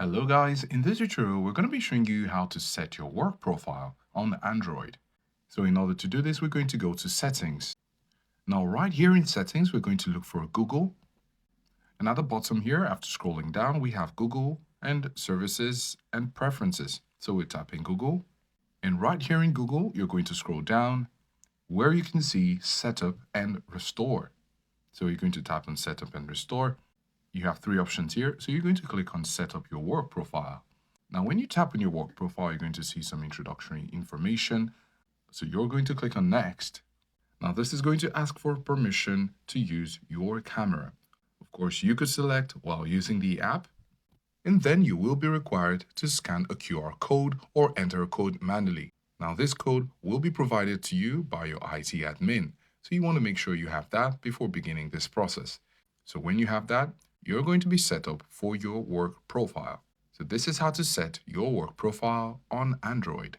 Hello guys, in this tutorial we're going to be showing you how to set your work profile on Android. So in order to do this, we're going to go to settings. Now right here in settings, we're going to look for Google. And at the bottom here, after scrolling down, we have Google and services and preferences. So we tap in Google. And right here in Google, you're going to scroll down where you can see setup and restore. So you're going to tap on setup and restore. You have three options here. So you're going to click on set up your work profile. Now, when you tap on your work profile, you're going to see some introductory information. So you're going to click on next. Now, this is going to ask for permission to use your camera. Of course, you could select while using the app, and then you will be required to scan a QR code or enter a code manually. Now, this code will be provided to you by your IT admin. So you want to make sure you have that before beginning this process. So when you have that, you're going to be set up for your work profile. So this is how to set your work profile on Android.